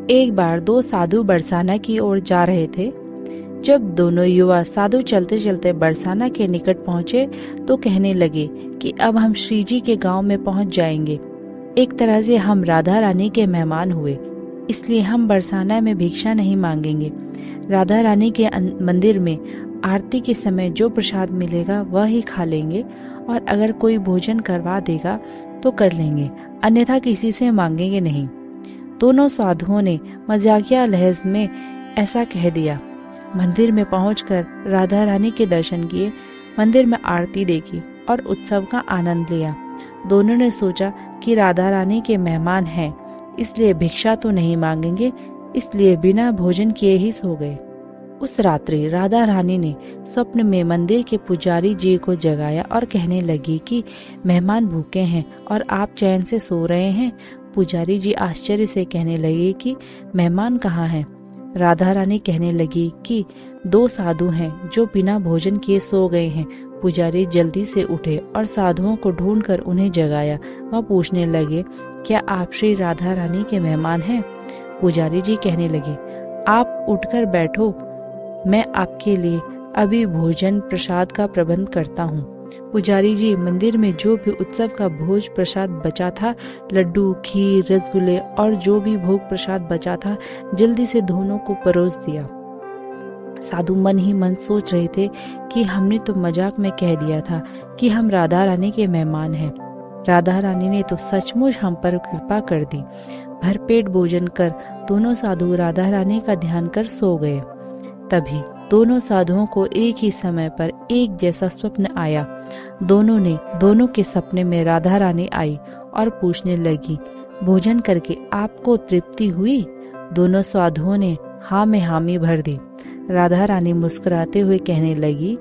एक बार दो साधु बरसाना की ओर जा रहे थे। जब दोनों युवा साधु चलते चलते बरसाना के निकट पहुंचे तो कहने लगे कि अब हम श्री जी के गांव में पहुंच जाएंगे। एक तरह से हम राधा रानी के मेहमान हुए, इसलिए हम बरसाना में भिक्षा नहीं मांगेंगे। राधा रानी के मंदिर में आरती के समय जो प्रसाद मिलेगा वह ही खा लेंगे, और अगर कोई भोजन करवा देगा तो कर लेंगे, अन्यथा किसी से मांगेंगे नहीं। दोनों साधुओं ने मजाकिया लहज में ऐसा कह दिया। मंदिर में पहुंचकर राधा रानी के दर्शन किए, मंदिर में आरती देखी और उत्सव का आनंद लिया। दोनों ने सोचा कि राधा रानी के मेहमान हैं, इसलिए भिक्षा तो नहीं मांगेंगे, इसलिए बिना भोजन किए ही सो गए। उस रात्रि राधा रानी ने स्वप्न में मंदिर के पुजारी जी को जगाया और कहने लगी कि मेहमान भूखे हैं और आप चैन से सो रहे हैं। पुजारी जी आश्चर्य से कहने लगे कि मेहमान कहाँ हैं? राधा रानी कहने लगी कि दो साधु हैं जो बिना भोजन किए सो गए हैं। पुजारी जल्दी से उठे और साधुओं को ढूंढकर उन्हें जगाया। वह पूछने लगे, क्या आप श्री राधा रानी के मेहमान हैं? पुजारी जी कहने लगे, आप उठकर बैठो, मैं आपके लिए अभी भोजन प्रसाद का प्रबंध करता हूँ। पुजारी जी मंदिर में जो भी उत्सव का भोज प्रसाद बचा था, लड्डू, खीर, रसगुल्ले और जो भी भोग प्रसाद बचा था, जल्दी से दोनों को परोस दिया। साधु मन ही मन सोच रहे थे कि हमने तो मजाक में कह दिया था कि हम राधा रानी के मेहमान हैं। राधा रानी ने तो सचमुच हम पर कृपा कर दी। भरपेट भोजन कर दोनों साधु राधा रानी का ध्यान कर सो गए। तभी दोनों साधुओं को एक ही समय पर एक जैसा स्वप्न आया। दोनों के सपने में राधा रानी आई और पूछने लगी, भोजन करके आपको तृप्ति हुई? दोनों साधुओं ने हाँ में हामी भर दी। राधा रानी मुस्कुराते हुए कहने लगी,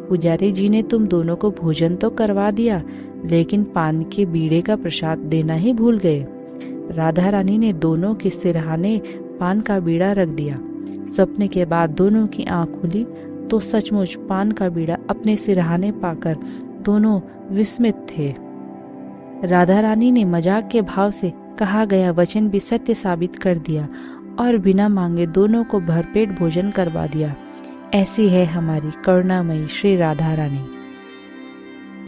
पुजारी जी ने तुम दोनों को भोजन तो करवा दिया, लेकिन पान के बीड़े का प्रसाद देना ही भूल गए। राधा रानी ने दोनों के सिरहाने पान का बीड़ा रख दिया। सपने के बाद दोनों की आंख खुली तो सचमुच पान का बीड़ा अपने सिरहाने पाकर दोनों विस्मित थे। राधा रानी ने मजाक के भाव से कहा गया वचन भी सत्य साबित कर दिया और बिना मांगे दोनों को भरपेट भोजन करवा दिया। ऐसी है हमारी करुणामयी श्री राधा रानी।